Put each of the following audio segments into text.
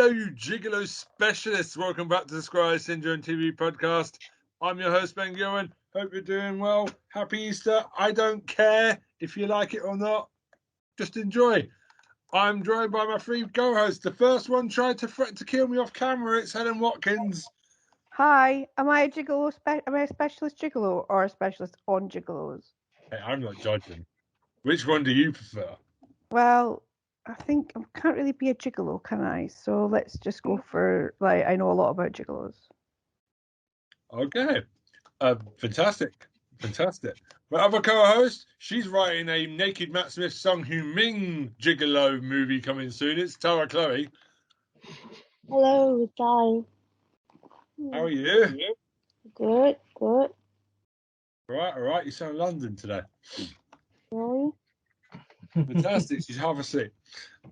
Hello, you gigolo specialists. Welcome back to the Squire Syndrome TV podcast. I'm your host, Ben Gilman. Hope you're doing well. Happy Easter. I don't care if you like it or not. Just enjoy. I'm joined by my three co-hosts. The first one tried to threaten to kill me off camera. It's Helen Watkins. Hi, am I a gigolo? Am I a specialist gigolo or a specialist on gigolos? Hey, I'm not judging. Which one do you prefer? Well, I think I can't really be a gigolo, can I? So let's just go for, I know a lot about gigolos. Okay. Fantastic. My other co-host, she's writing a Naked Matt Smith Sung Hu Ming gigolo movie coming soon. It's Tara Chloe. Hello, Guy. How are you? Good. All right. You sound London today. Really? Fantastic. She's half asleep.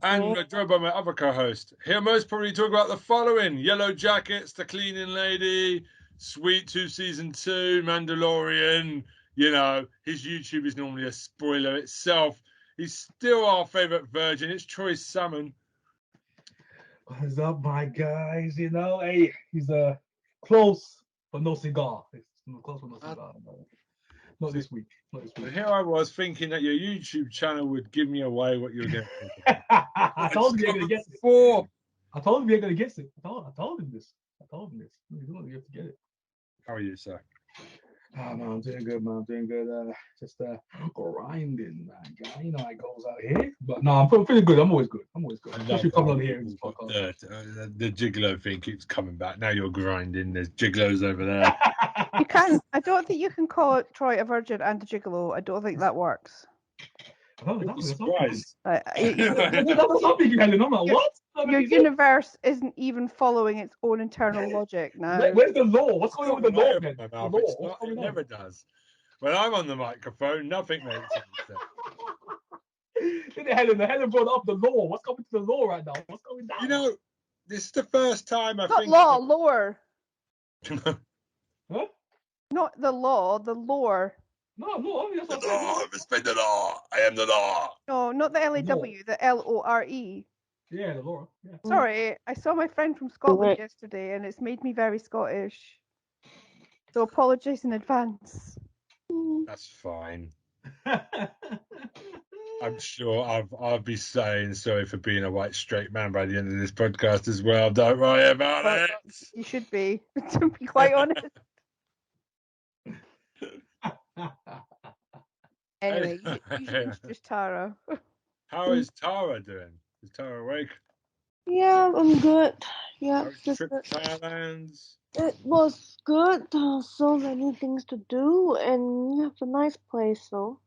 And we're joined by my other co-host. He'll most probably talk about the following: Yellow Jackets, The Cleaning Lady, Sweet Tooth Season 2, Mandalorian. You know, his YouTube is normally a spoiler itself. He's still our favourite virgin. It's Troy Salmon. What's up, my guys? You know, hey, he's close but no cigar. It's close but no cigar. Not this week. Here I was thinking that your YouTube channel would give me away what you were going to I told him you're going to guess it. I told him you're going to guess it. I told him this. You have to get it. How are you, sir? Oh, man, I'm doing good, man. I'm doing good. Just grinding, man. You know how it goes out here. But no, I'm feeling good. I'm always good. Especially coming on here in this podcast. The gigolo thing keeps coming back. Now you're grinding. There's gigolos over there. You can't. I don't think you can call Troy a virgin and a gigolo. I don't think that works. That's surprised. Your universe isn't even following its own internal logic now. Where's the law? What's going on with the law, man? It never does. When I'm on the microphone, nothing makes sense. Helen brought up the law. What's coming to the law right now? What's going down? You know, this is the first time I think. Lore. Huh? Not the law, the lore. No, law. The law. Respect the law. I am the law. No, not the LAW, the LORE. Yeah, the law. Yeah. Sorry, I saw my friend from Scotland yesterday, and it's made me very Scottish. So apologies in advance. That's fine. I'm sure I'll be saying sorry for being a white straight man by the end of this podcast as well. Don't worry about it. You should be, to be quite honest. Anyway, you should introduce Tara. How is Tara doing? Is Tara awake? Yeah, I'm good. Yeah, Trip to Thailand. it was good. So many things to do, and it's a nice place, though.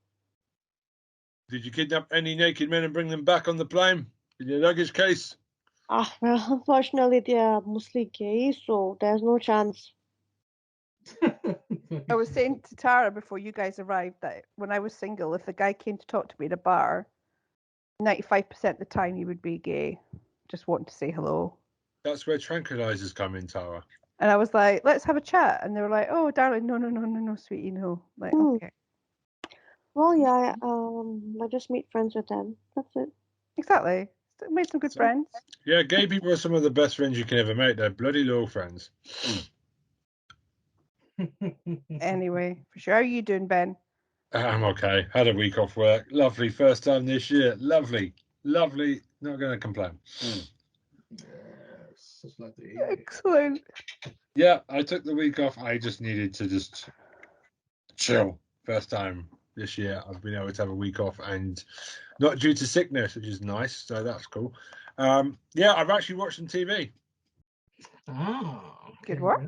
Did you kidnap any naked men and bring them back on the plane in your luggage case? Well, unfortunately, they are mostly gay, so there's no chance. I was saying to Tara before you guys arrived that when I was single, if the guy came to talk to me at a bar, 95% of the time he would be gay, just wanting to say hello. That's where tranquilizers come in, Tara. And I was like, let's have a chat. And they were like, oh, darling, no, sweetie, no. Like, okay. Well, yeah, I just meet friends with them. That's it. Exactly. Made some good friends. Yeah, gay people are some of the best friends you can ever make. They're bloody loyal friends. Anyway, for sure. How are you doing, Ben? I'm okay. Had a week off work. Lovely. First time this year. Lovely. Not going to complain. Excellent. Yeah, I took the week off. I just needed to just chill. First time this year I've been able to have a week off, and not due to sickness, which is nice. So that's cool. Yeah, I've actually watched some TV. Good work.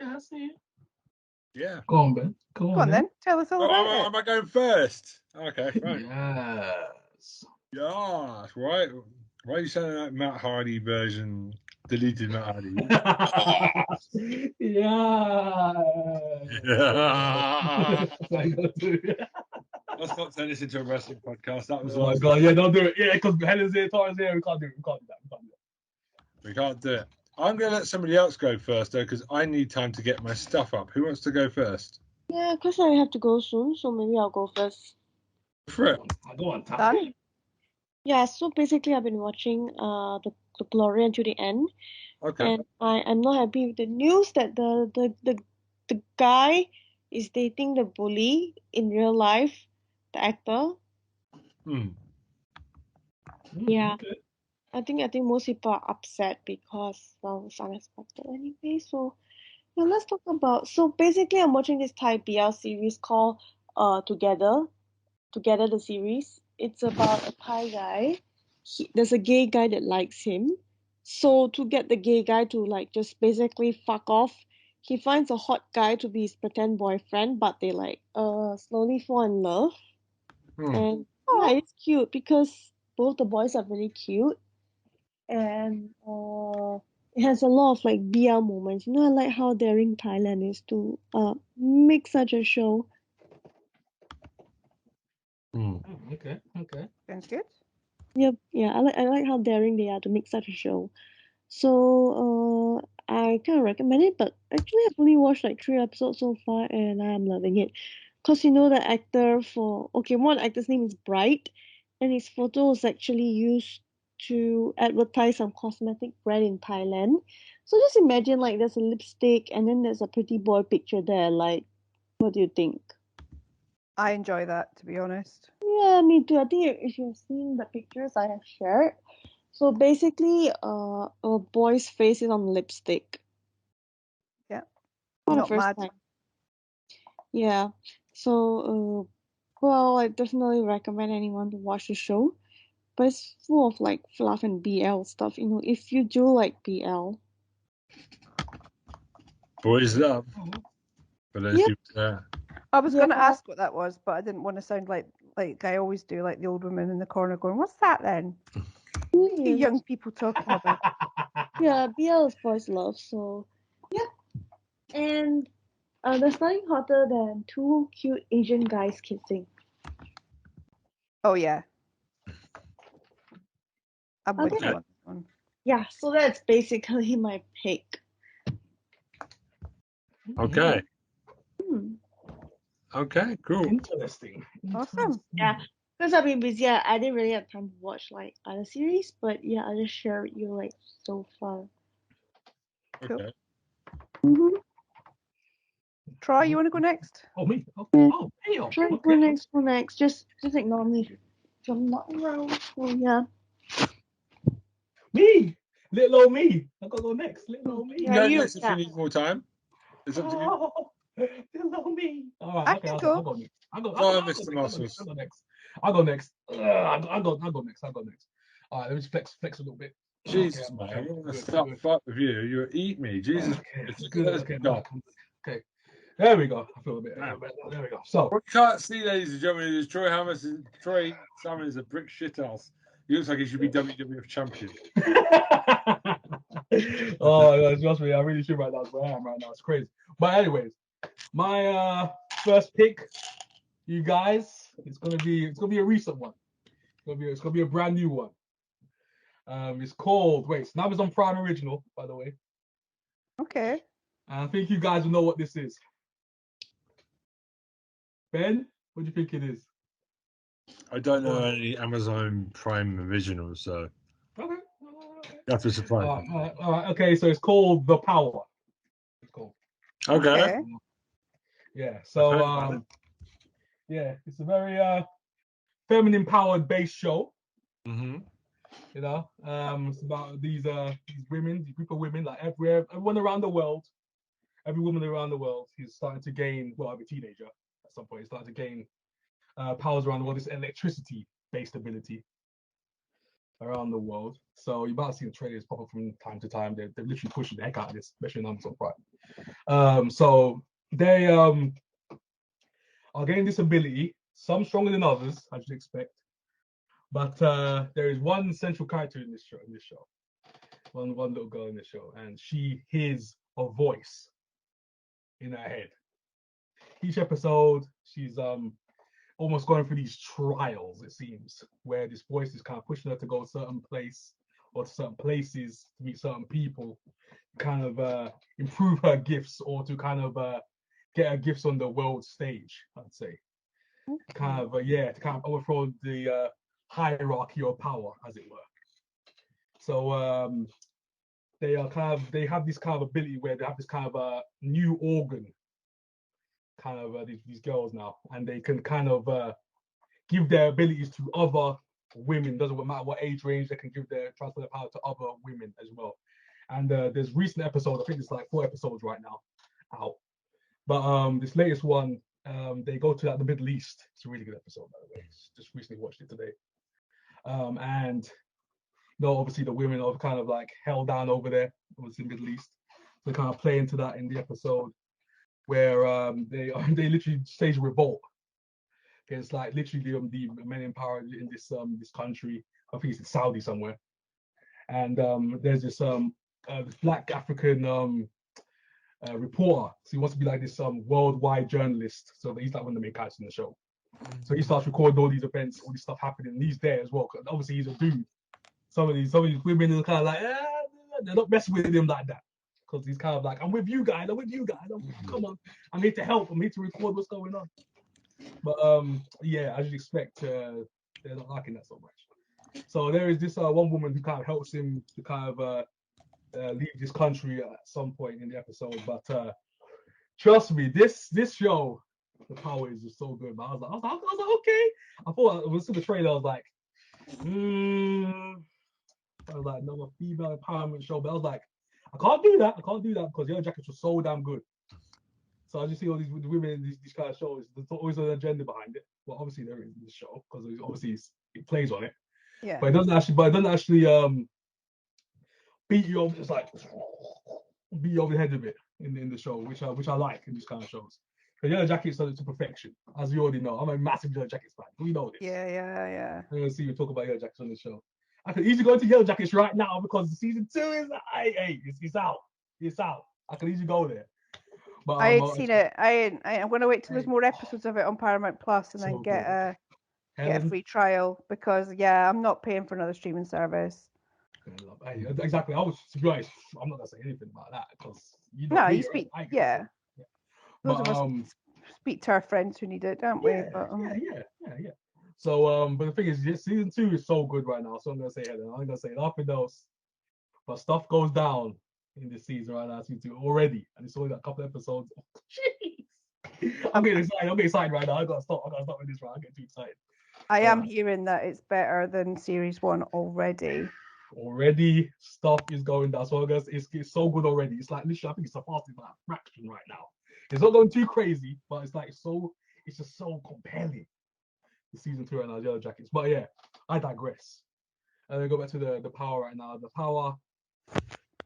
I see. Yeah. Go on, Ben. Go on then. Tell us all about it. Am I going first? Okay, right. Yes. Right. Why are you sounding like Matt Hardy version? Deleted Matt Hardy. Yeah. Let's not turn this into a wrestling podcast. That was oh my god, yeah, don't do it. Yeah, because Helen's here, Tara's here. We can't do that. We can't do it. I'm going to let somebody else go first, though, because I need time to get my stuff up. Who wants to go first? Yeah, because I have to go soon, so maybe I'll go first. For it. I'll go on time. Yeah, so basically I've been watching the Glory until the end, Okay. and I'm not happy with the news that the guy is dating the bully in real life, the actor. Hmm. Yeah. Okay. I think most people are upset because well it's unexpected anyway. So yeah, let's talk about so basically I'm watching this Thai BL series called Together the series. It's about a Thai guy. There's a gay guy that likes him. So to get the gay guy to like just basically fuck off, he finds a hot guy to be his pretend boyfriend, but they like slowly fall in love. Hmm. And Oh, yeah, it's cute because both the boys are really cute and it has a lot of like BL moments. You know, I like how daring Thailand is to make such a show. Hmm. Okay. Okay. sounds good. Yep, yeah, I like how daring they are to make such a show. So I kind of recommend it, but actually I've only watched like 3 episodes so far, and I am loving it. Cause you know the actor for one actor's name is Bright, and his photo was actually used to advertise some cosmetic brand in Thailand. So just imagine like there's a lipstick and then there's a pretty boy picture there. Like, what do you think? I enjoy that, to be honest. Yeah, me too. I think if you've seen the pictures I have shared. So basically, a boy's face is on lipstick Yeah, for the not first mad. time. Yeah. So, well, I definitely recommend anyone to watch the show. But it's full of like fluff and BL stuff. You know, if you do like BL. Boys love Oh, for those Yep. people there. I was Yeah. going to ask what that was, but I didn't want to sound like I always do, like the old woman in the corner going, "What's that then? What are you Yeah. young people talking about?" Yeah. BL is boys love. So, yep. And there's nothing hotter than two cute Asian guys kissing. Oh yeah, I'm with Okay. you on that one. Yeah. So that's basically my pick. Okay. Hmm. Okay. Cool. interesting. Awesome. Yeah, because I've been busy. I didn't really have time to watch like other series, but yeah, I just share with you like so far. Cool. Okay. Mm-hmm. Troy, you want to go next? Oh, me. Oh, Yeah. oh, damn. Try Okay. go next. Go next. Just ignore me if I'm not around. So yeah. Me. Little old me. I gotta go next. Little old me. You can Yeah, go you. next if you Yeah. need more time. It's up to you. Oh, little old me. All right. I Okay. can I'll go. go next. I'll go. Oh, I'll go Mr. next. I'll go next. Muscles. I'll go next. I'll go next. I'll go next. All right. Let me just flex a little bit. Jesus, Okay. man. Okay. I'm going to Good. start Good. fuck with you. You eat me. Jesus. Okay. It's Good. let's Okay. go. Okay. There we go. I feel a bit Wow. better. There we go. So. What you can't see, ladies and gentlemen, is Troy Salmon is a brick shithouse. He looks like he should be WWF champion. Oh, trust me, I really should right now. That's where I am right now. It's crazy. But anyways, my first pick, you guys, it's gonna be a recent one. It's gonna be a brand new one. It's called it's an Amazon Prime original, by the way. Okay. And I think you guys will know what this is. Ben, what do you think it is? I don't know any Amazon Prime originals, so Okay. you have to surprise me. All right. Okay, so it's called The Power. It's called. Okay. Yeah. So yeah, it's a very feminine powered based show. Mm-hmm. You know, it's about these women, these group of women, like everyone around the world, every woman around the world is starting to gain, well, every teenager at some point is starting to gain powers around the world, this electricity based ability around the world. So you might see the trailers pop up from time to time. They're literally pushing the heck out of this, especially in Amazon Prime. So they are gaining this ability, some stronger than others, as you'd expect. But there is one central character in this show. One little girl in the show, and she hears a voice in her head. Each episode, she's almost going through these trials, it seems, where this voice is kind of pushing her to go a certain place or to certain places to meet certain people, kind of improve her gifts or to kind of get her gifts on the world stage, I'd say. Okay. Kind of to kind of overthrow the hierarchy of power, as it were. So they have this kind of ability where they have this kind of a new organ, kind of these girls now, and they can kind of give their abilities to other women. Doesn't matter what age range, they can transfer their power to other women as well. And there's recent episodes, I think it's like 4 episodes right now out. But this latest one, they go to like the Middle East. It's a really good episode, by the way. Just recently watched it today. And obviously the women are kind of like held down over there, obviously in the Middle East. They kind of play into that in the episode where they literally stage a revolt. It's like literally the men in power in this country. I think it's in Saudi somewhere. And there's this black African reporter. So he wants to be like this worldwide journalist. So he's like one of the main characters in the show. So he starts recording all these events, all this stuff happening. And he's there as well. Obviously he's a dude. Some of these women are kind of like, they're not messing with him like that. Because he's kind of like, I'm with you guys. Come on. I'm here to help. I'm here to record what's going on. But yeah, as you'd expect, they're not liking that so much. So there is this one woman who kind of helps him to kind of leave this country at some point in the episode. But trust me, this show, the power is just so good. But I was like, okay. I thought when I saw the trailer, I was like, I was like, no, a female empowerment show. But I was like, I can't do that because Yellow Jackets was so damn good. So I just see all these women in these kind of shows. There's always an agenda behind it. Well, obviously there is in this show because obviously it plays on it. Yeah. But it doesn't actually beat you over. It's like beat you over the head of it in the show, which I like in these kind of shows. But Yellow Jackets does it to perfection, as you already know. I'm a massive Yellow Jackets fan. We know this. Yeah. I'm gonna see you talk about Yellow Jackets on the show. I could easily go into Yellow Jackets right now because season 2 is it's out. It's out. I could easily go there. But I ain't seen it. I'm going to wait till there's more episodes of it on Paramount Plus and then get a free trial because I'm not paying for another streaming service. Exactly. To be honest, I'm not gonna say anything about that because you speak. Those of us speak to our friends who need it, don't we? Yeah. So, but the thing is, season 2 is so good right now. So I'm gonna say Helen. I'm gonna say nothing else. But stuff goes down in this season right now, season 2 already, and it's only got a couple episodes. Jeez, I'm getting excited right now. I gotta stop with this. Right, I get too excited. I am hearing that it's better than series 1 already. Already, stuff is going down. So I guess it's so good already. It's like literally, I think it's surpassing that fraction right now. It's not going too crazy, but it's like it's just so compelling. The season 2 right now, Yellow Jackets. But yeah, I digress. And then go back to the power right now. The power,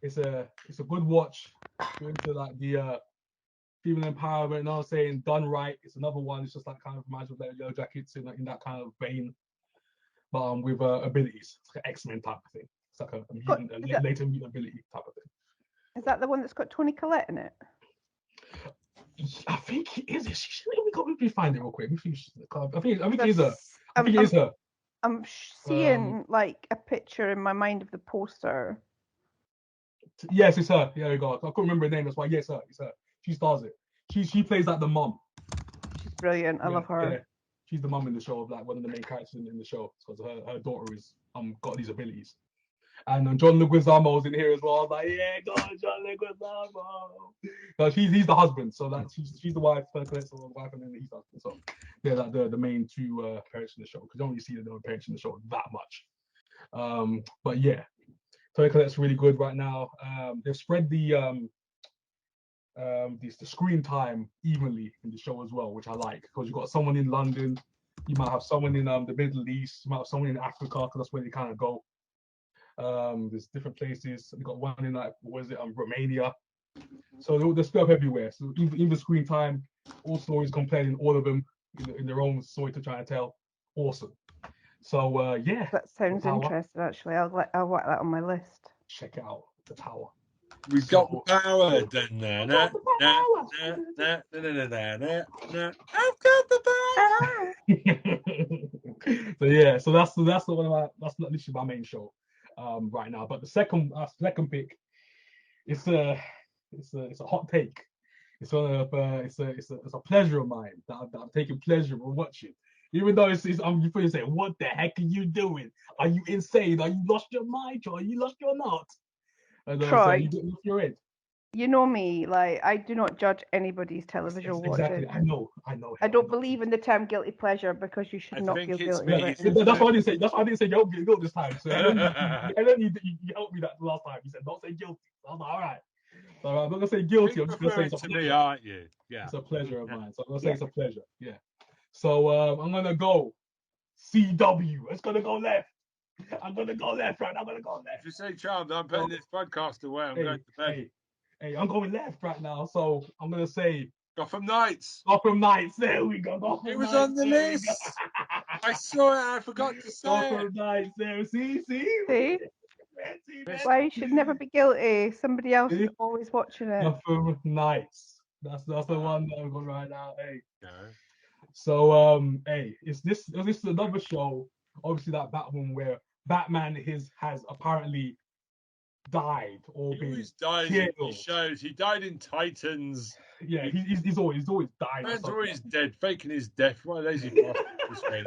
it's a good watch. Go into like the female empowerment. Now saying done right. It's another one. It's just like kind of reminds me of like Yellow Jackets in that kind of vein, but with abilities. It's like an X-Men type of thing. It's like a later mutant ability type of thing. Is that the one that's got Toni Collette in it? I think it is. Let me find it real quick. I think it is her. I think it is her. I'm seeing like a picture in my mind of the poster. Yes, it's her. Yeah, you go. I couldn't remember her name. That's why. Yes, it's her. She stars it. She plays like the mum. She's brilliant. I love her. Yeah. She's the mum in the show of like one of the main characters in the show because her daughter is got these abilities. And John Leguizamo's in here as well. I was like, yeah, go on, John Leguizamo. But he's the husband, so that she's the wife, the wife, and then he's the husband. So they're like the main two parents in the show because you don't really see the parents in the show that much. But yeah, Toni Collette's really good right now. They've spread the screen time evenly in the show as well, which I like because you've got someone in London, you might have someone in the Middle East, you might have someone in Africa because that's where they kind of go. There's different places. We got one in like Romania. So they're split up everywhere. So even screen time, all stories complaining, all of them in their own story to try and tell. Awesome. So yeah. That sounds interesting. Actually, I'll write that on my list. Check it out, the Tower. We've got the power. I've got the power. So yeah, so that's literally my main show right now. But the second pick, it's a hot take. It's a pleasure of mine that I'm taking pleasure in watching. Even though it's you feel say, what the heck are you doing? Are you insane? Are you lost your mind, or are you lost your nut? And so Troy, you get off your head. you know me, like I do not judge anybody's television Exactly. watching. I know. I don't believe in the term guilty pleasure because you should I not think feel it's guilty me. about It's it. That's why I didn't say. That's why I didn't say guilt this time. So Helen, you helped me that last time. You said don't say guilty. I was like, all right. So I'm not gonna say guilty. I'm just gonna say it's a to pleasure. me, aren't you? Yeah. It's a pleasure of mine. So I'm gonna say Yeah. it's a pleasure. Yeah. So I'm gonna go CW. It's gonna go left. I'm gonna go left, right? I'm gonna go If left. you say Charmed, I'm putting this podcast away. I'm going to bed. Hey, I'm going left right now. So I'm gonna say Gotham Knights. Gotham Knights. There we go. Gotham It was Knights. on the There we go. list. I saw it. I forgot to say it. Gotham Knights. There. See. See? Man. Why you should never be guilty. Somebody else See? is always watching it. Gotham Knights. That's the one that I'm going right now. Hey. No. So hey, this is another show. Obviously, that Batman where Batman has apparently died or He been always dies in killed. these shows. He died in Titans. Yeah, he's always died. Man's always dead, faking his death. What a lazy bastard.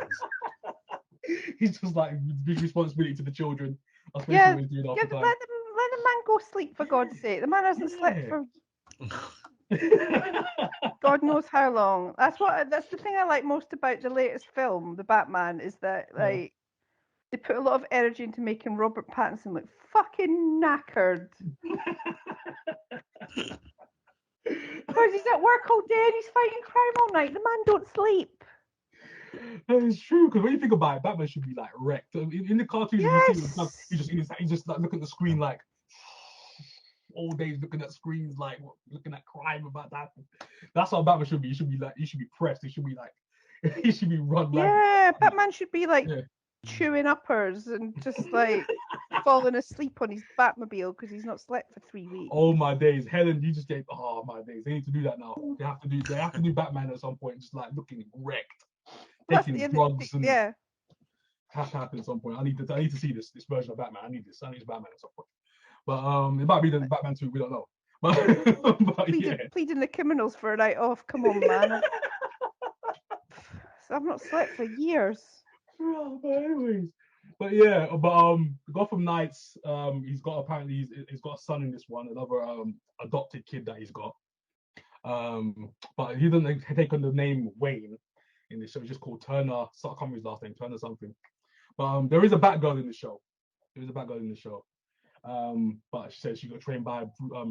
He's just like big responsibility to the children. That's what Yeah, he's always doing yeah, after time. let the man go sleep for God's sake. The man hasn't slept for God knows how long. That's the thing I like most about the latest film, the Batman, is that like they put a lot of energy into making Robert Pattinson look fucking knackered. Because he's at work all day and he's fighting crime all night. The man don't sleep. It's true, because when you think about it, Batman should be like wrecked. In the cartoons, you see him, he's just like looking at the screen like all day, looking at screens like looking at crime about that. That's how Batman should be. He should be like, he should be pressed. He should be like, he should be run ragged. Yeah, Batman should be like chewing uppers and just like falling asleep on his Batmobile because he's not slept for 3 weeks. Oh my days, Helen, you just gave. Oh my days, they need to do that now. They have to do Batman at some point, just like looking wrecked, taking drugs and has to happen at some point. I need to see this version of Batman. I need Batman at some point. But it might be the Batman 2. We don't know. But pleading the criminals for a night off. Come on, man. I've not slept for years. But anyways, but Gotham Knights. He's got a son in this one, another adopted kid that he's got. But he doesn't take on the name Wayne in this show. He's just called Turner. I can't remember his last name, Turner something. But there is a Batgirl in the show. But she says she got trained by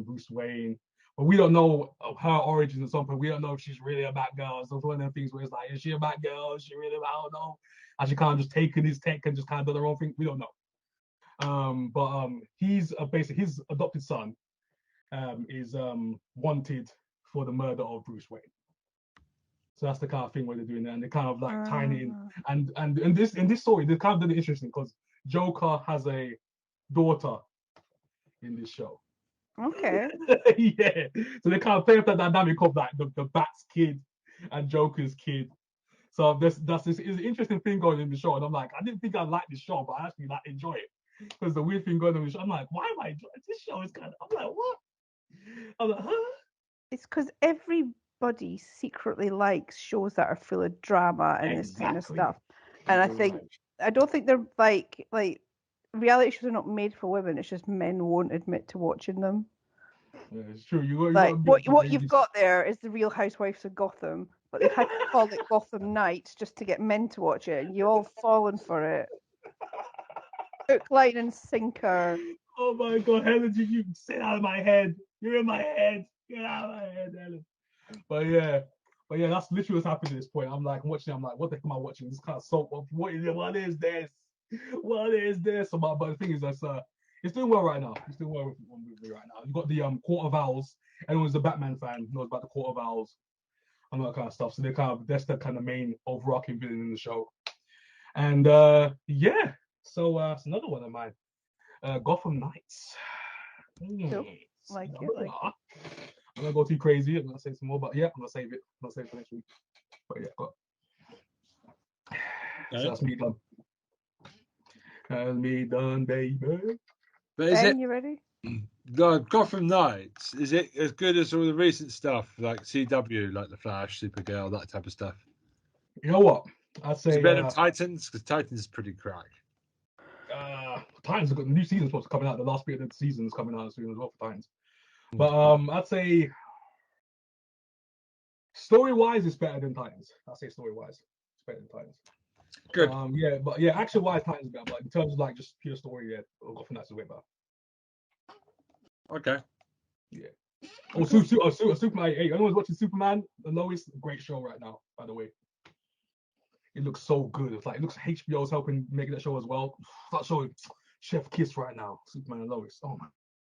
Bruce Wayne. But we don't know her origins at some point. We don't know if she's really a Batgirl. So it's one of them things where it's like, is she a Batgirl? Is she really? I don't know. Has she kind of just taken his tech and just kind of done her own thing? We don't know. But he's basically his adopted son is wanted for the murder of Bruce Wayne. So that's the kind of thing where they're doing that, and they're kind of like tying it in. And in this story, they're kind of doing it interesting because Joker has a daughter in this show. Okay. Yeah. So they kind of play up that dynamic of like the Bat's kid and Joker's kid. So that's this is an interesting thing going in the show. And I'm like, I didn't think I liked this show, but I actually like enjoy it. Because the weird thing going on in the show, I'm like, why am I enjoying this show? Is kind of, I'm like, what? I'm like, huh? It's because everybody secretly likes shows that are full of drama and this kind of stuff. And I don't think they're like reality shows are not made for women. It's just men won't admit to watching them. Yeah, it's true. You What you've got there is the Real Housewives of Gotham, but they've had to call it Gotham Knights just to get men to watch it, and you all fallen for it. Hook, line, and sinker. Oh my God, Helen, you sit out of my head. You're in my head. Get out of my head, Helen. But yeah, that's literally what's happening at this point. I'm like watching. I'm like, what the heck am I watching? This kind of soap. What is this? What is this? But the thing is, it's doing well right now. It's doing well with me right now. You've got the Court of Owls. Anyone who's a Batman fan knows about the Court of Owls and all that kind of stuff. So that's the kind of main overarching villain in the show. And so it's another one of mine. Gotham Knights. Cool. Like it. I'm gonna go too crazy. I'm gonna say some more, but yeah, I'm gonna save it. I'm gonna save it for next week. But yeah, got. So that's me done. That's me done, baby. But is Ben, you ready? The Gotham Knights, is it as good as all the recent stuff like CW, like The Flash, Supergirl, that type of stuff? You know what? I'd Is say it better than Titans? Because Titans is pretty crack. Titans have got the new season supposed to coming out. The last bit of the season is coming out soon as well for Titans. But I'd say story-wise, it's better than Titans. I'd say story-wise, it's better than Titans. Good. Action-wise, Titans is better. But in terms of like just pure story, Gotham Knights is way better. Okay. Yeah. Oh, Superman. Hey, anyone's watching Superman? The Lois, great show right now, by the way. It looks so good. It looks HBO's helping make that show as well. That show, Chef Kiss right now. Superman and Lois. Oh my.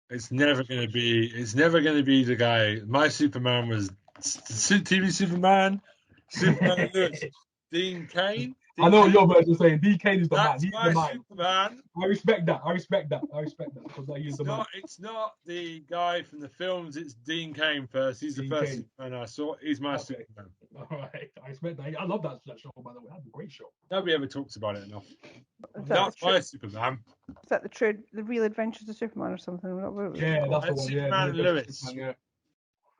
It's never gonna be the guy. My Superman was TV Superman Lewis. Dean Cain. I know your version saying Dean Cain is the man. That's He's my the man. Superman. I respect that because he is the man. It's not the guy from the films. It's Dean Cain first. He's the first Superman I saw. He's my Superman. All right, I respect that. I love that show, by the way. That's a great show. Nobody ever talks about it enough. That's my Superman. Is that the Real Adventures of Superman or something? Yeah, that's the one. Superman and Lewis. Superman,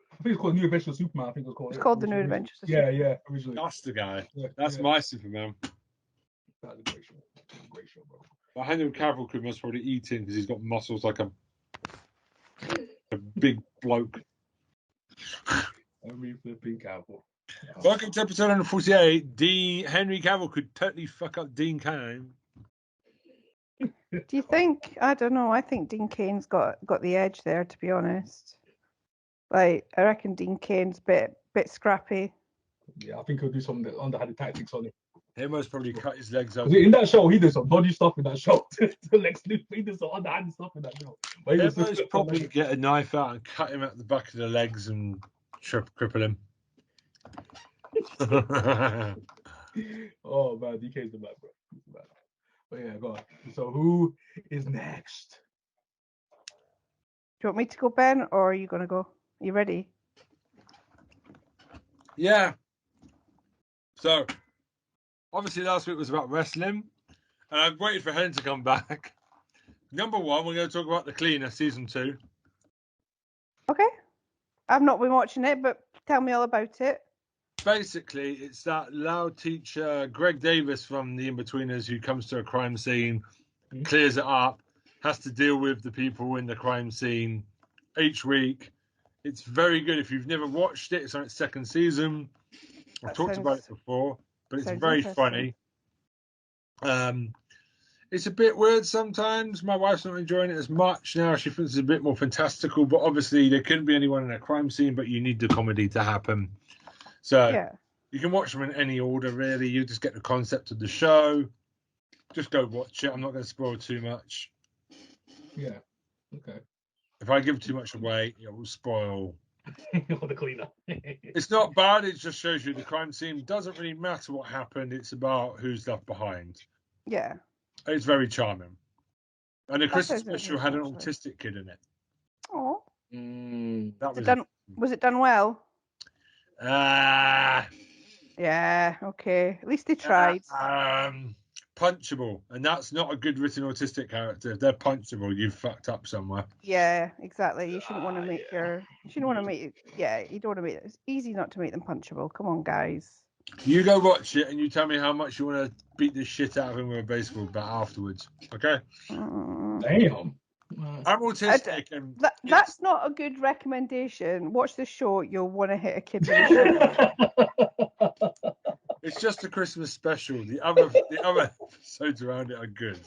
I think it's called New Adventures of Superman. I think it's called the New Adventures of Superman. Yeah, originally. That's the guy. That's my Superman. That's a great show. Great show, bro. But Henry Cavill could most probably eat him because he's got muscles like a big bloke. Henry flipping Cavill. Welcome to episode 148. Henry Cavill could totally fuck up Dean Cain. Do you think? I don't know. I think Dean Cain's got the edge there, to be honest. Like, I reckon Dean Cain's bit scrappy. Yeah, I think he'll do some underhanded tactics on it. He most probably cut his legs off. In that show, he did some dodgy stuff in that show. Lex Luthor, he did some underhanded stuff in that show. He most probably get a knife out and cut him at the back of the legs and cripple him. Oh man, DK's the man, bro. He's the man. But yeah, go on. So who is next? Do you want me to go, Ben, or are you gonna go? Are you ready? Yeah. So obviously last week was about wrestling, and I've waited for Helen to come back. Number one, we're going to talk about The Cleaner season 2. Okay. I've not been watching it, but tell me all about it. Basically, it's that loud teacher, Greg Davis from The Inbetweeners, who comes to a crime scene, clears it up, has to deal with the people in the crime scene each week. It's very good. If you've never watched it, it's on its second season. I've talked about it before, but it's very funny. It's a bit weird sometimes. My wife's not enjoying it as much now. She thinks it's a bit more fantastical, but obviously there couldn't be anyone in a crime scene, but you need the comedy to happen. So you can watch them in any order, really. You just get the concept of the show. Just go watch it. I'm not going to spoil too much. Yeah. Okay. If I give too much away, it will spoil. The Cleaner. It's not bad. It just shows you the crime scene. Doesn't really matter what happened. It's about who's left behind. Yeah. It's very charming. And the Christmas special had an autistic kid in it. Oh. That was it done well? Yeah, okay. At least they tried. Punchable, and that's not a good written autistic character. If they're punchable, you've fucked up somewhere. Yeah, exactly. You shouldn't want to make you don't want to make it. It's easy not to make them punchable. Come on, guys. You go watch it and you tell me how much you want to beat the shit out of him with a baseball bat afterwards. Okay? Damn. I'm autistic. That's not a good recommendation. Watch the show. You'll want to hit a kid with a show. It's just a Christmas special. The other episodes around it are good.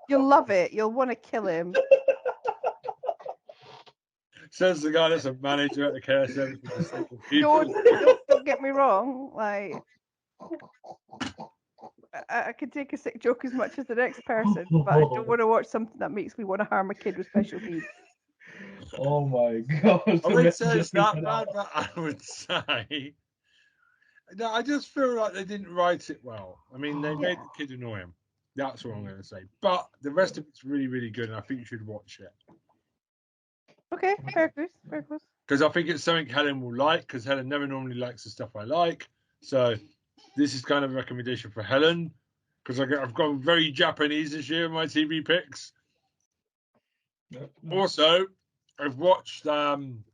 You'll love it. You'll want to kill him. Says the guy that's a manager at the care service for disabled people. Don't get me wrong. Like, I could take a sick joke as much as the next person, but I don't want to watch something that makes me want to harm a kid with special needs. Oh my god! I wouldn't say it's that bad, but I would say no. I just feel like they didn't write it well. I mean, they made the kid annoying. That's what I'm going to say. But the rest of it's really, really good, and I think you should watch it. Okay, fair close. Because I think it's something Helen will like, because Helen never normally likes the stuff I like. So this is kind of a recommendation for Helen, because I've gone very Japanese this year in my TV picks. Also, I've watched one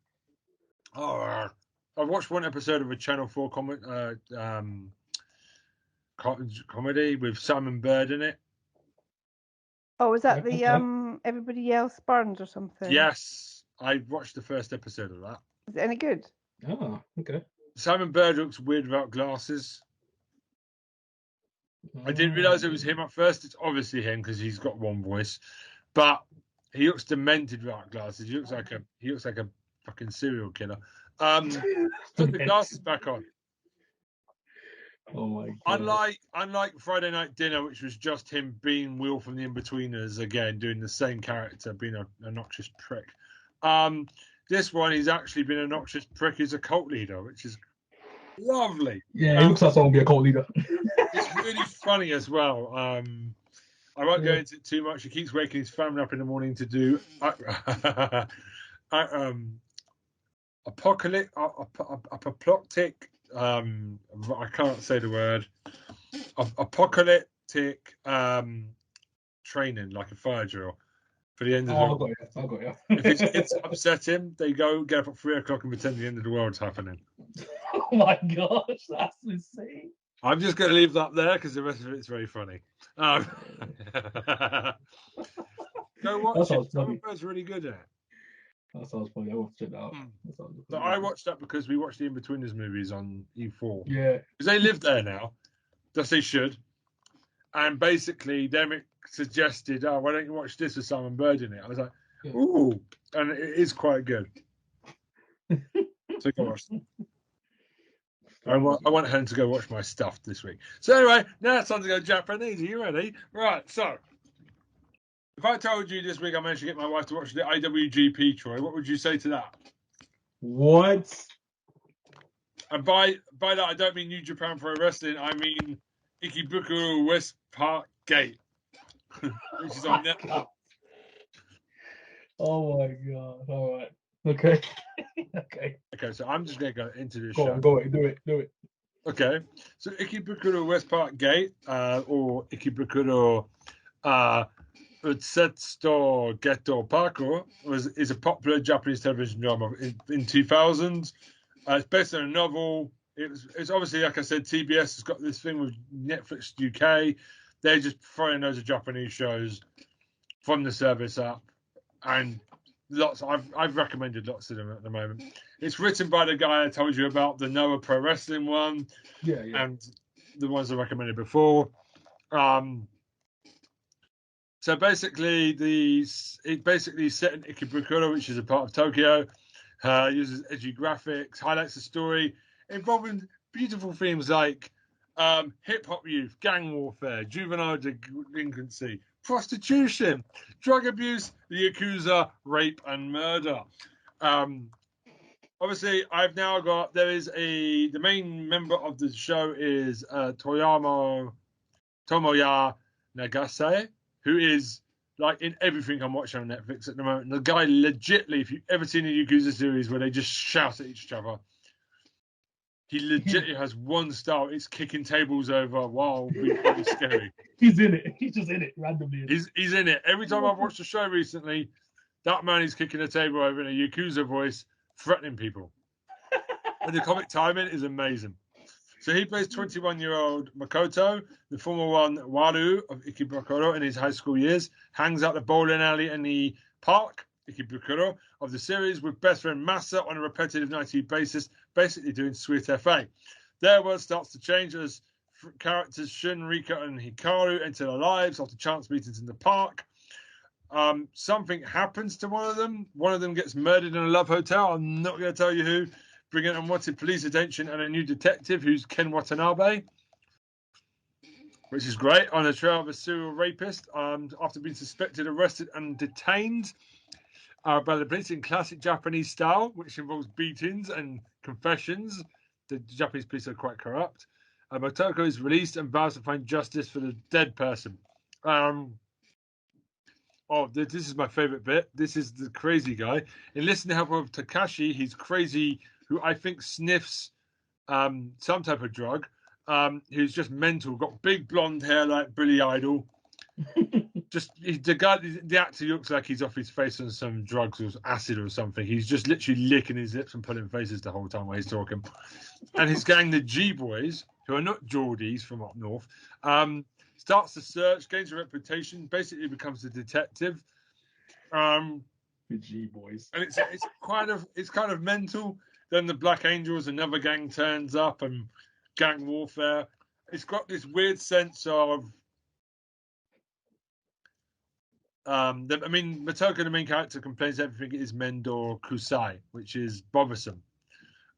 episode of a Channel 4 comedy with Simon Bird in it. Oh, was that the Okay. Everybody Else Burns or something? Yes, I watched the first episode of that. Is it any good? Oh, okay. Simon Bird looks weird without glasses. I didn't realise it was him at first. It's obviously him because he's got one voice, but he looks demented without glasses. He looks like a fucking serial killer. Put the glasses back on. Oh my god. Unlike Friday Night Dinner, which was just him being Will from The Inbetweeners again, doing the same character, being an obnoxious prick. This one, he's actually been an obnoxious prick as a cult leader, which is lovely. Yeah, he looks like someone will be a cult leader. It's really funny as well. I won't go into it too much. He keeps waking his family up in the morning to do apocalyptic. I can't say the word. Apocalyptic training, like a fire drill, for the end of the world. I got you. If his kids upset him, they get up at 3:00 and pretend the end of the world's happening. Oh my gosh, that's insane. I'm just going to leave that there because the rest of it's very funny. Go watch it. Simon Bird's really good at it. That sounds funny. I will check that out. So I watched that because we watched the Inbetweeners movies on E4. Yeah. Because they live there now. Thus they should. And basically, Demick suggested, why don't you watch this with Simon Bird in it? I was like, ooh. And it is quite good. So go watch it. I want Helen to go watch my stuff this week. So anyway, now it's time to go Japanese. Are you ready? Right, so if I told you this week I managed to get my wife to watch the IWGP, Troy, what would you say to that? What? And by that, I don't mean New Japan Pro Wrestling. I mean Ikebukuro West Park Gate, which is on Netflix. Oh my god! All right. Okay. Okay. So I'm just gonna go into this show. Go on. Do it. Okay. So Ikebukuro West Park Gate, or Ikebukuro Utsetsuto Geto Parko, is a popular Japanese television drama in 2000s. It's based on a novel. It's obviously, like I said, TBS has got this thing with Netflix UK. They're just throwing loads of Japanese shows from the service up, and lots. I've recommended lots of them at the moment. It's written by the guy I told you about, the Noah Pro Wrestling one, and the ones I recommended before. So basically, it basically set in Ikebukuro, which is a part of Tokyo. Uses edgy graphics, highlights the story, involving beautiful themes like hip-hop youth, gang warfare, juvenile delinquency, prostitution, drug abuse, the Yakuza, rape, and murder. Obviously, I've now got, the main member of the show is Tomoya Nagase, who is like in everything I'm watching on Netflix at the moment. The guy legitly, if you've ever seen a Yakuza series where they just shout at each other, he legitly has one style. It's kicking tables over while being really scary. He's in it. He's just in it randomly. He's in it. Every time I've watched a show recently, that man is kicking a table over in a Yakuza voice, threatening people. And the comic timing is amazing. So he plays 21-year-old Makoto, the former one Waru of Ikebukuro in his high school years, hangs out the bowling alley in the park, Ikebukuro, of the series with best friend Masa on a repetitive nightly basis, basically doing Sweet FA. Their world starts to change as characters Shun, Rika, and Hikaru enter their lives after chance meetings in the park. Something happens to one of them. One of them gets murdered in a love hotel. I'm not going to tell you who. Bringing unwanted police attention and a new detective who's Ken Watanabe, which is great, on the trail of a serial rapist after being suspected, arrested, and detained by the police in classic Japanese style, which involves beatings and confessions. The Japanese police are quite corrupt. Motoko is released and vows to find justice for the dead person. This is my favorite bit. This is the crazy guy. Enlisting the help of Takashi, he's crazy, who I think sniffs some type of drug, who's just mental, got big blonde hair like Billy Idol. The actor looks like he's off his face on some drugs or acid or something. He's just literally licking his lips and pulling faces the whole time while he's talking. And his gang, the G Boys, who are not Geordies from up north, starts the search, gains a reputation, basically becomes a detective. The G boys. And it's kind of mental. Then the Black Angels, another gang turns up, and gang warfare. It's got this weird sense of. Motoko, the main character, complains everything is Mendor Kusai, which is bothersome.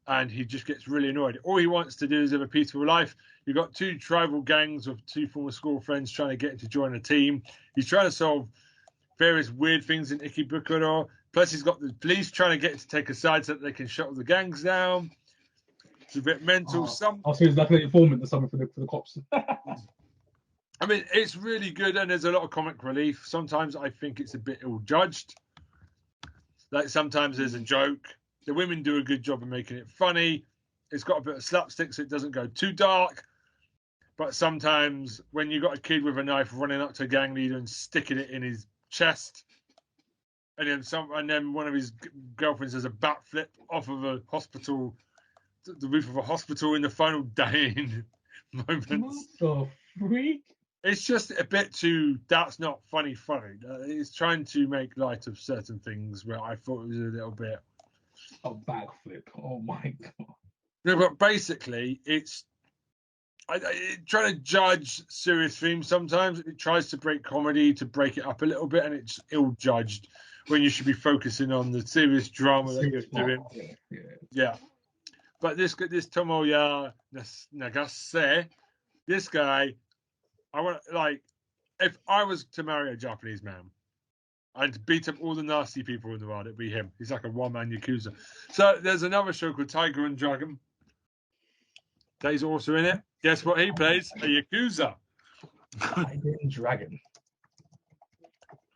And he just gets really annoyed. All he wants to do is live a peaceful life. You've got two tribal gangs of two former school friends trying to get him to join a team. He's trying to solve various weird things in Ikebukuro. Plus, he's got the police trying to get him to take a side so that they can shut all the gangs down. It's a bit mental. I'll say he's like an informant or something for the cops. I mean, it's really good, and there's a lot of comic relief. Sometimes I think it's a bit ill-judged. Like, sometimes there's a joke. The women do a good job of making it funny. It's got a bit of slapstick, so it doesn't go too dark. But sometimes when you've got a kid with a knife running up to a gang leader and sticking it in his chest, and then one of his girlfriends does a backflip off of a hospital, the roof of a hospital in the final dying moments. What the freak? It's just a bit too. That's not funny. It's trying to make light of certain things where I thought it was a little bit. A backflip. Oh my god. No, but basically, it's trying to judge serious themes. Sometimes it tries to break comedy to break it up a little bit, and it's ill-judged when you should be focusing on the serious drama that you're doing. Yeah. But this Tomoya Nagase, this guy, if I was to marry a Japanese man and beat up all the nasty people in the world, it'd be him. He's like a one-man Yakuza. So there's another show called Tiger and Dragon. He's also in it. Guess what he plays? A Yakuza. Tiger and Dragon.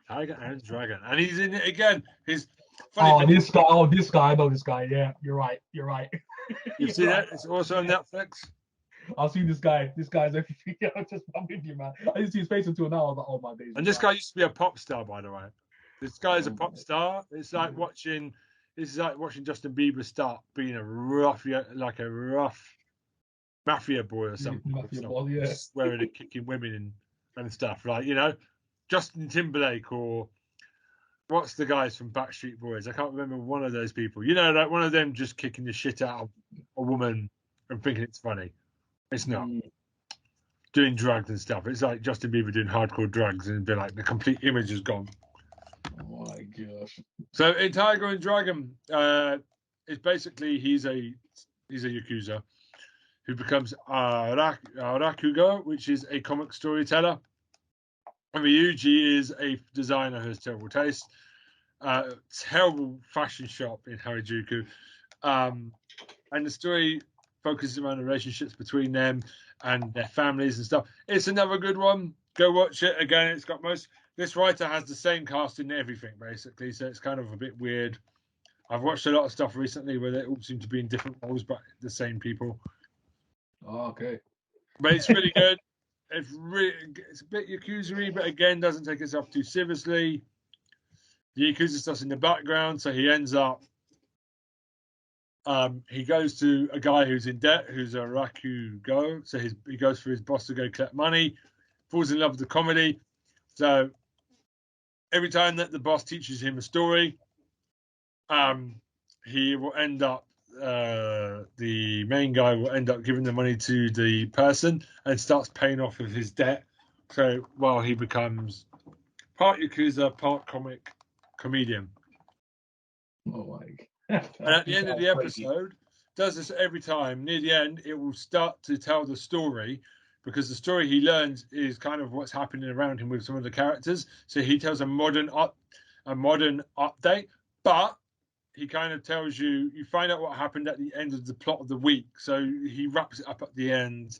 Tiger and Dragon. And he's in it again. This guy. I know this guy. Yeah, you're right. You see that? It's also on Netflix. I've seen this guy. This guy's everything. I'm with you, man. I didn't see his face until now. I was like, oh my days. And this guy used to be a pop star, by the way. This guy is a pop star. It's like watching Justin Bieber start being a rough mafia boy or something. Mafia boy, yeah. Swearing and kicking women and stuff. Like, Justin Timberlake, or what's the guys from Backstreet Boys? I can't remember one of those people. Like one of them just kicking the shit out of a woman and thinking it's funny. It's not. Doing drugs and stuff. It's like Justin Bieber doing hardcore drugs and be like the complete image is gone. Oh my gosh. So in Tiger and Dragon, it's basically he's a Yakuza who becomes Rakugo, which is a comic storyteller. And Ryuji is a designer who has terrible taste. Terrible fashion shop in Harajuku. And the story focuses around the relationships between them and their families and stuff. It's another good one. Go watch it. Again, it's got this writer has the same cast in everything, basically, so it's kind of a bit weird. I've watched a lot of stuff recently where they all seem to be in different roles, but the same people. Oh, okay. But it's really good. It's a bit Yakuza-y, but again, doesn't take itself too seriously. The Yakuza stuff's in the background, so he ends up he goes to a guy who's in debt, who's a Rakugo. So he goes for his boss to go collect money, falls in love with the comedy. So every time that the boss teaches him a story, he will end up, the main guy will end up giving the money to the person and starts paying off of his debt. So while he becomes part Yakuza, part comic comedian. Oh my God. And at the end of the episode, does this every time. Near the end, it will start to tell the story, because the story he learns is kind of what's happening around him with some of the characters. So he tells a modern update, but he kind of tells you find out what happened at the end of the plot of the week. So he wraps it up at the end,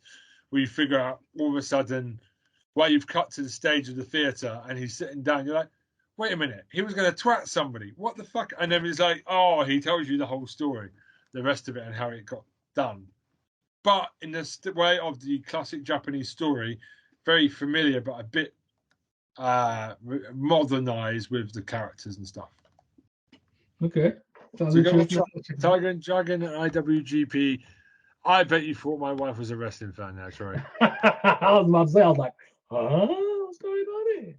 where you figure out all of a sudden, while you've cut to the stage of the theatre and he's sitting down, you're like, wait a minute, he was going to twat somebody. What the fuck? And then he's like, oh, he tells you the whole story, the rest of it and how it got done. But in the way of the classic Japanese story, very familiar, but a bit modernized with the characters and stuff. Okay. So Tiger and Dragon at IWGP. I bet you thought my wife was a wrestling fan now, Troy. I was about to say, I was like, huh? What's going on here?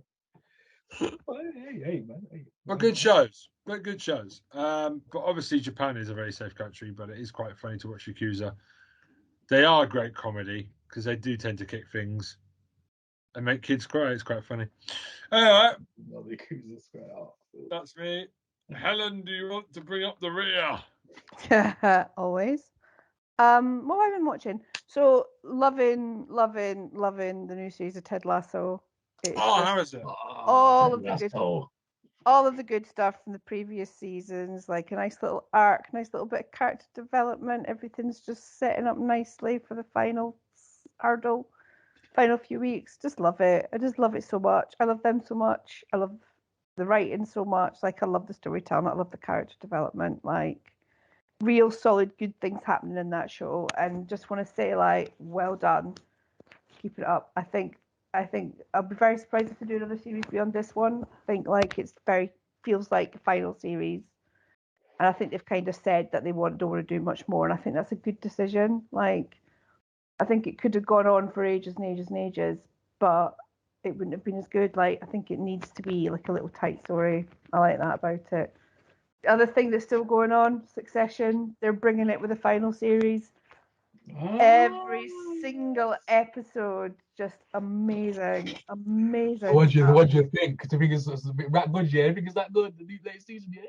Hey, man. Hey. But good shows. But good shows. But obviously Japan is a very safe country, but it is quite funny to watch Yakuza. They are a great comedy because they do tend to kick things and make kids cry. It's quite funny. All right. That's me. Helen, do you want to bring up the rear? Always. What have I been watching? So loving the new series of Ted Lasso. It's How is it? all of the good stuff from the previous seasons, like a nice little arc, nice little bit of character development. Everything's just setting up nicely for the final hurdle, final few weeks. Just love it. I just love it so much. I love them so much. I love the writing so much. Like, I love the storytelling. I love the character development. Like, real solid good things happening in that show, and just want to say, like, well done. Keep it up. I think I'll be very surprised if they do another series beyond this one. I think, like, feels like a final series, and I think they've kind of said that they don't want to do much more, and I think that's a good decision. Like, I think it could have gone on for ages and ages and ages, but it wouldn't have been as good. Like, I think it needs to be like a little tight story. I like that about it. The other thing that's still going on, Succession, they're bringing it with a final series. Every single episode, just amazing. What do you think? Do you think it's a bit that good? Yeah, I think it's that good. The new latest season, yeah.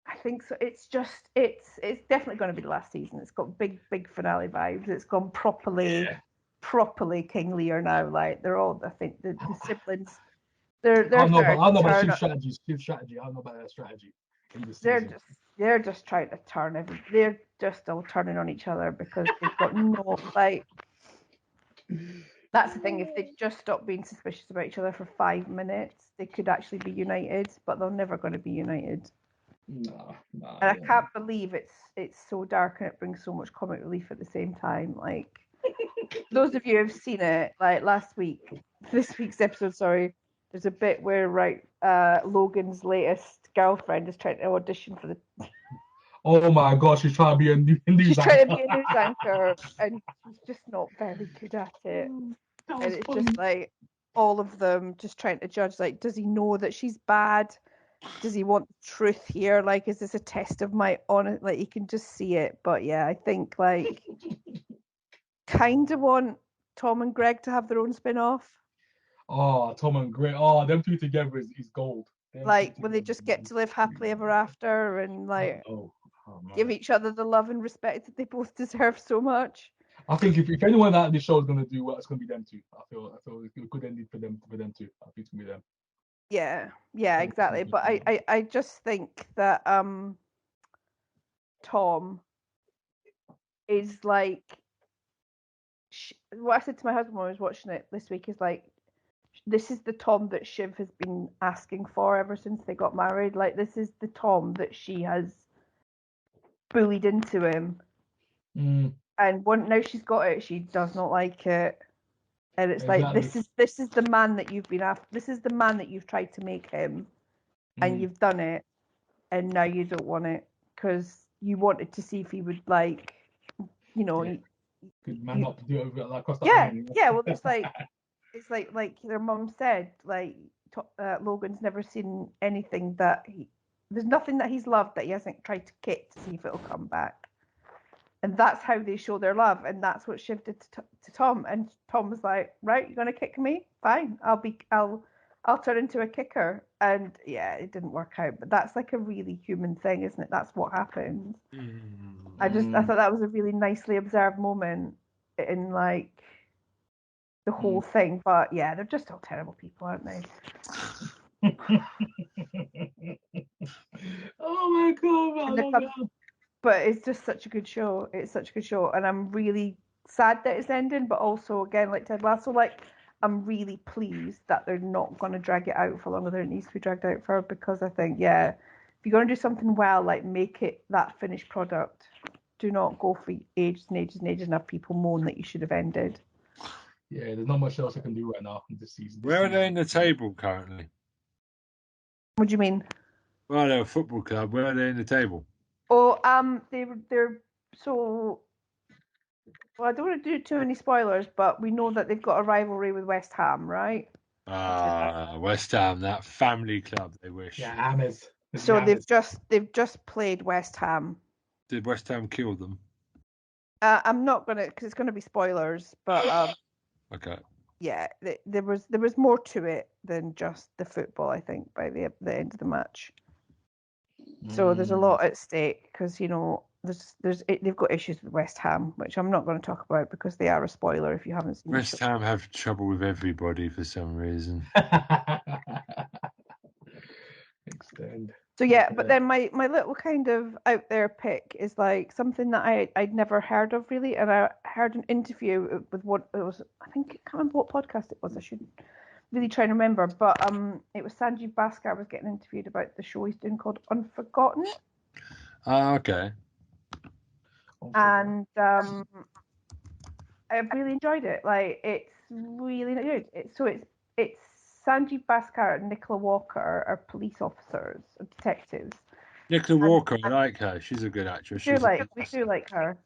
I think so. It's definitely going to be the last season. It's got big finale vibes. It's gone properly King Lear now. Like, they're all, I think the siblings. They're I don't know about shift strategy. I don't know about that strategy. They're just trying to turn they're just all turning on each other because they've got no, like, that's the thing. If they just stop being suspicious about each other for 5 minutes, they could actually be united, but they're never going to be united. No. And I can't believe it's so dark and it brings so much comic relief at the same time. Like, those of you who've seen it, like this week's episode, sorry, there's a bit where Logan's latest girlfriend is trying to audition for the. Oh my gosh, she's trying to be a news anchor. She's trying to be a news anchor, and she's just not very good at it. And it's funny. Just like all of them just trying to judge. Like, does he know that she's bad? Does he want the truth here? Like, is this a test of my honor? Like, you can just see it. But yeah, I think, like, kind of want Tom and Greg to have their own spin-off. Oh, Tom and Greg. Oh, them two together is gold. Like, when they just get to live happily ever after and, like, give each other the love and respect that they both deserve so much. I think if anyone out of this show is going to do well, it's going to be them two. I feel it's a good ending for them too. I think it's going to be them. Yeah, exactly. But I just think that Tom is like, what I said to my husband when I was watching it this week is, like, this is the Tom that Shiv has been asking for ever since they got married. Like, this is the Tom that she has bullied into him. And now she's got it, she does not like it. And it's exactly. Like, this is the man that you've been after. This is the man that you've tried to make him, and you've done it, and now you don't want it because you wanted to see if he would, like, you know, good man up to do it like across the island. Yeah. Well, it's like their mum said, like, Logan's never seen anything that there's nothing that he's loved that he hasn't tried to kick to see if it'll come back. And that's how they show their love, and that's what Shiv did to Tom. And Tom was like, "Right, you're gonna kick me? Fine, I'll turn into a kicker." And yeah, it didn't work out, but that's like a really human thing, isn't it? That's what happens. I thought that was a really nicely observed moment in, like, the whole thing. But yeah, they're just all terrible people, aren't they? Oh my god! But it's just such a good show. It's such a good show, and I'm really sad that it's ending. But also, again, like Ted Lasso, like, I'm really pleased that they're not going to drag it out for longer than it needs to be dragged out for, because I think, yeah, if you're going to do something well, like, make it that finished product. Do not go for ages and ages and ages and have people moan that you should have ended. Yeah, there's not much else I can do right now in this season. Where are they in the table currently? What do you mean? Well, they're a football club. Where are they in the table? Oh, they're so Well, I don't want to do too many spoilers, but we know that they've got a rivalry with West Ham, right? West Ham, that family club. They wish. Yeah, Hammers. So they've just played West Ham. Did West Ham kill them? I'm not gonna, because it's gonna be spoilers, but Okay. yeah, there was more to it than just the football. I think by the end of the match. So there's a lot at stake because they've got issues with West Ham, which I'm not going to talk about because they are a spoiler if you haven't seen. West Ham have trouble with everybody for some reason. Extend. So yeah, but then my little kind of out there pick is like something that I'd never heard of really, and I heard an interview with what it was. I can't remember what podcast it was. I should really try and remember, but it was Sanjeev Bhaskar was getting interviewed about the show he's doing called Unforgotten. Okay. And I really enjoyed it. Like it's really good. It's Sanjeev Bhaskar and Nicola Walker are police officers, detectives. Nicola Walker, I like her. She's a good actress. We do like her.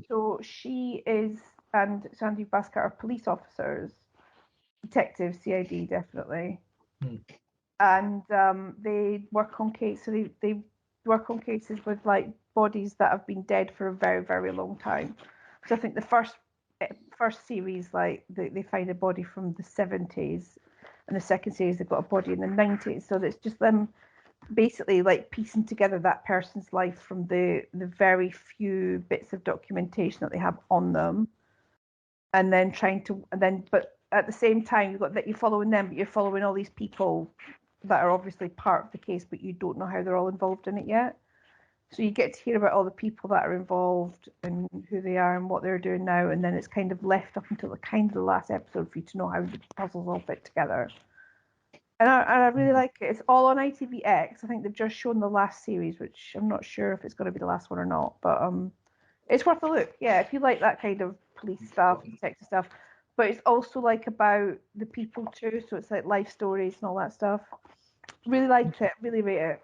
So she is, and Sanjeev Bhaskar are police officers, detectives, CID definitely. And they work on cases. So they work on cases with like bodies that have been dead for a very, very long time. So I think the first series, like they find a body from the 70s, and the second series they've got a body in the 90s. So it's just them basically like piecing together that person's life from the very few bits of documentation that they have on them, and then but at the same time you've got that you're following them, but you're following all these people that are obviously part of the case, but you don't know how they're all involved in it yet. So you get to hear about all the people that are involved and who they are and what they're doing now, and then it's kind of left up until the last episode for you to know how the puzzles all fit together. And I really like it. It's all on ITVX. I think they've just shown the last series, which I'm not sure if it's going to be the last one or not, but it's worth a look. Yeah, if you like that kind of police stuff, detective stuff, but it's also like about the people too. So it's like life stories and all that stuff. Really liked it. Really rate it.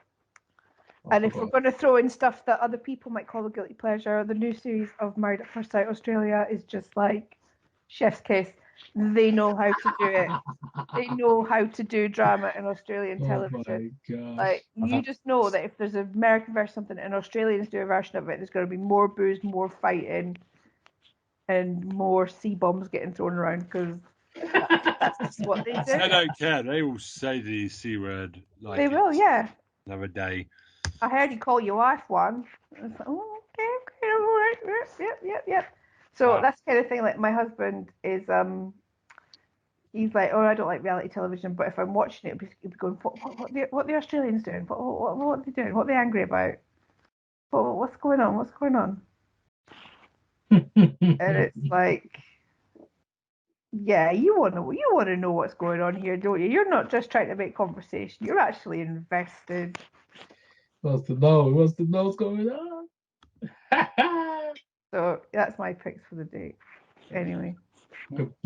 And if we're going to throw in stuff that other people might call a guilty pleasure, the new series of Married at First Sight Australia is just like chef's kiss. They know how to do it. They know how to do drama in Australian television. Like you just know that if there's an American version of something and Australians do a version of it, there's going to be more booze, more fighting, and more C-bombs getting thrown around because that's just what they do. They don't care. They will say the C word like they will, yeah. Another day. I heard you call your wife one. I was like, oh, okay, all right, yep. So that's the kind of thing. Like my husband is, he's like, oh, I don't like reality television, but if I'm watching it, he'll be going, what the Australians doing? What are they doing? What are they angry about? What's going on? What's going on? And it's like, yeah, you want to know what's going on here, don't you? You're not just trying to make conversation. You're actually invested. Wants to know what's going on. So that's my picks for the day. Anyway.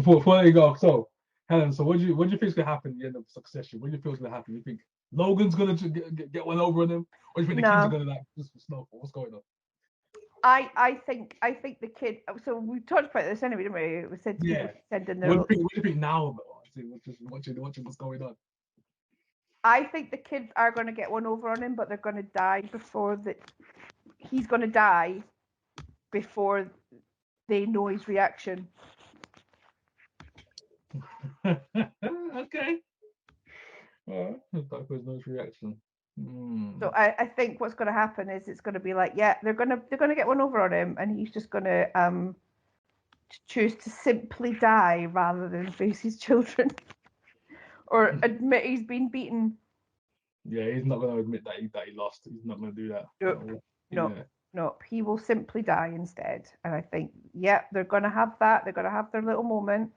Before you go, so Helen, so what do you think is gonna happen at the end of Succession? What do you feel is gonna happen? You think Logan's gonna get one over on him, or do you think the kids are gonna like just snowball? What's going on? I think the kid. So we talked about this anyway, didn't we? We said people send in their. What do you think now? Just watching what's going on. I think the kids are going to get one over on him, but they're going to die before he's going to die before they know his reaction. Okay. His reaction. So I think what's going to happen is it's going to be like, yeah, they're going to get one over on him, and he's just going to choose to simply die rather than face his children or admit he's been beaten. Yeah, he's not going to admit that he lost. He's not going to do that. No, he will simply die instead. And I think, they're going to have that. They're going to have their little moment.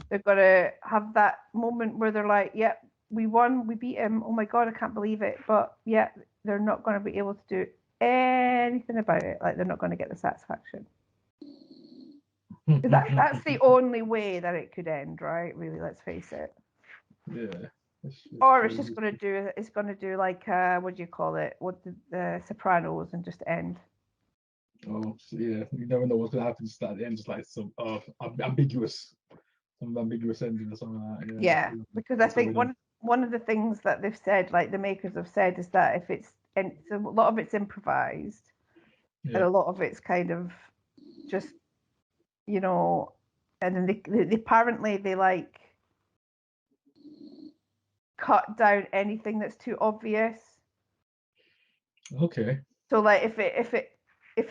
They're going to have that moment where they're like, we won, we beat him. Oh my God, I can't believe it. But they're not going to be able to do anything about it. Like they're not going to get the satisfaction. That's the only way that it could end, right? Really, let's face it. Yeah. Or it's just going to do like what do you call it? What the Sopranos and just end. Oh, so yeah, you never know what's gonna happen just at the end, just like some ambiguous, some ambiguous ending or something like that. Yeah, because I think one of the things that they've said, like the makers have said, is that if it's and so a lot of it's improvised, and a lot of it's kind of just, you know, and then they apparently they like cut down anything that's too obvious. Okay. So like if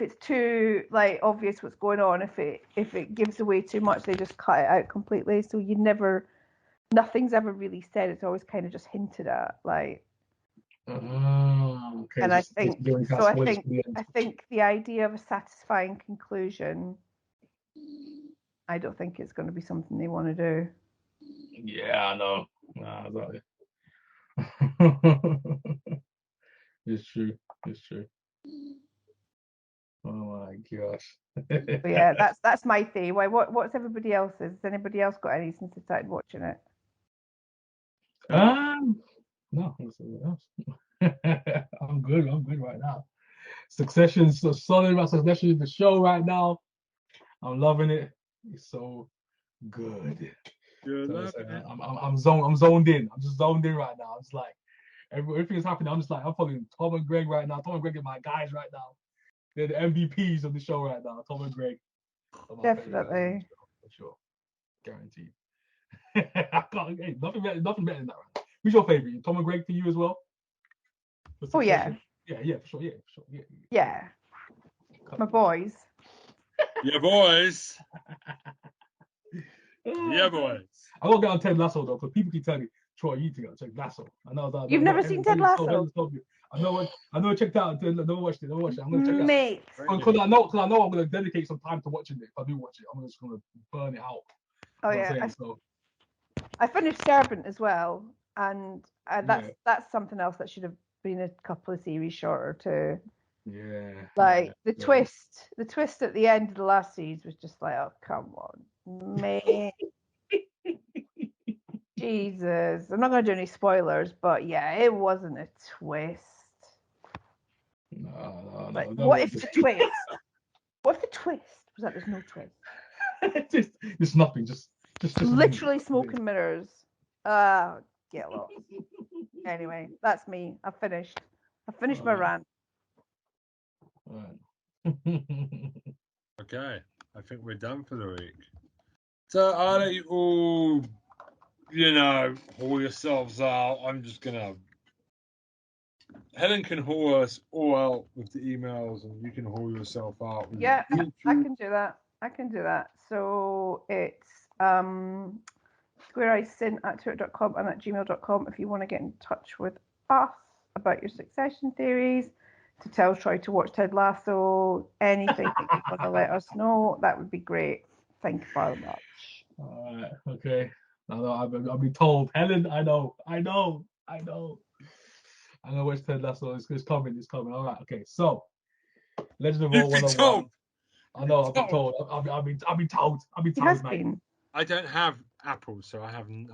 it's too like obvious what's going on, if it gives away too much, they just cut it out completely. So nothing's ever really said. It's always kind of just hinted at, like. Okay. And I think so. I I think the idea of a satisfying conclusion, I don't think it's going to be something they want to do. Yeah, I know. Nah, it's true. It's true. Oh my gosh. But yeah, that's my theory. What's everybody else's? Has anybody else got any since they started watching it? No, I'm good. I'm good right now. Succession's so solid about Succession is the show right now. I'm loving it. It's so good. I'm zoned in. I'm just zoned in right now. I'm just like everything is happening. I'm just like I'm following Tom and Greg right now. Tom and Greg are my guys right now. They're the MVPs of the show right now. Tom and Greg. Definitely. For sure. Guaranteed. I can't. Hey, nothing better than that right now. Who's your favorite? Tom and Greg for you as well? Oh yeah. Yeah, for sure. Yeah, for sure. Yeah. My boys. Yeah, boys. Yeah, boys. I gotta get on Ted Lasso though, because people keep telling me, Troy, you need to go check Lasso. I know. You've never seen Ted Lasso? I know. Checked out. Never watched it. I'm gonna check it out. Mate. Because I know I'm gonna dedicate some time to watching it. If I do watch it, I'm just gonna burn it out. Oh yeah. I finished Servant as well, and that's something else that should have been a couple of series shorter too. Yeah. Like the twist at the end of the last series was just like, oh come on, mate. Jesus. I'm not gonna do any spoilers, but yeah, it wasn't a twist. No. What if the twist? What if the twist was that there's no twist? just nothing. Just literally smoke and mirrors. Get lost. Anyway, that's me. I finished my rant. Okay, I think we're done for the week. So I'll let you all, haul yourselves out. I'm just gonna. Helen can haul us all out with the emails, and you can haul yourself out. Yeah, I can do that. So it's squareeyesin@twitter.com and at gmail.com if you want to get in touch with us about your Succession theories, to tell Troy to watch Ted Lasso, anything that you want to let us know, that would be great. Thank you very much. All right, okay. I'll be told, Helen. I know. I know which Ted Lasso is coming. It's coming. All right, okay. So, Legend of All 101. I know. I've been told. I've been told. Mate. I don't have Apple, so I have an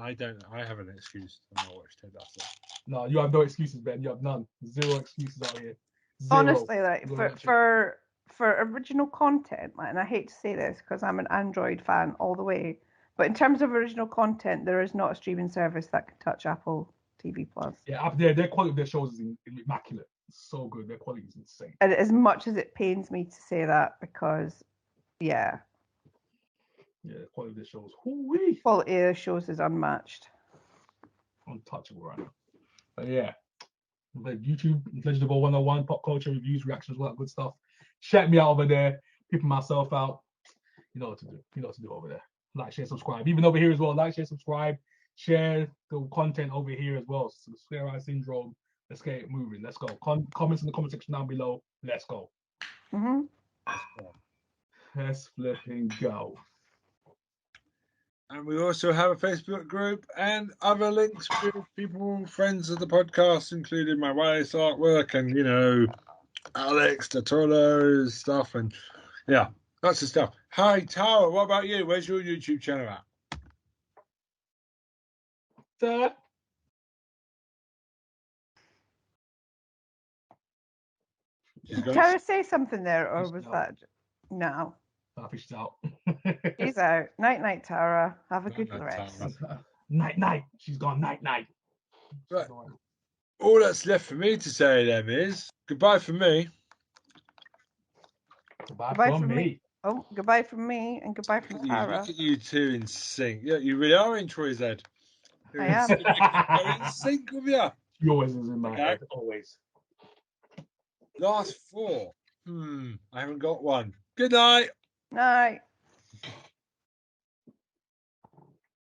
excuse to not watch Ted Lasso. No, you have no excuses, Ben. You have none. Zero excuses out here. Zero. Honestly, like for original content, and I hate to say this because I'm an Android fan all the way, but in terms of original content, there is not a streaming service that can touch Apple TV Plus. Yeah, up there, their quality of their shows is immaculate. It's so good. Their quality is insane. And as much as it pains me to say that, because the quality of their shows. Quality of the shows is unmatched. Untouchable right now. But yeah. YouTube, Legend of All 101, pop culture reviews, reactions, all that good stuff. Check me out over there. Peeping myself out. You know what to do. You know what to do over there. Like, share, subscribe. Even over here as well. Like, share, subscribe. Share the content over here as well. So, Square Eye Syndrome. Let's get it moving. Let's go. Comments in the comment section down below. Let's go. Let's flipping go. And we also have a Facebook group and other links with people, friends of the podcast, including my wife's artwork and, Alex Totolo's stuff. And yeah, lots of stuff. Hi, Tower. What about you? Where's your YouTube channel at? She's gone. Tara say something there, or She's was out. that no? I think she's out. She's out. Night, night, Tara. Have a good Night, rest. Tara. Night, night. She's gone. Night, night. Right. All that's left for me to say then is goodbye from me. Goodbye from me. Oh, goodbye from me, and goodbye from Tara. Look at you two in sync. Yeah, you really are in Troy's head. I am. You're in sync with you. She always is in my Okay. head. Always. Last four. I haven't got one. Good night. Night.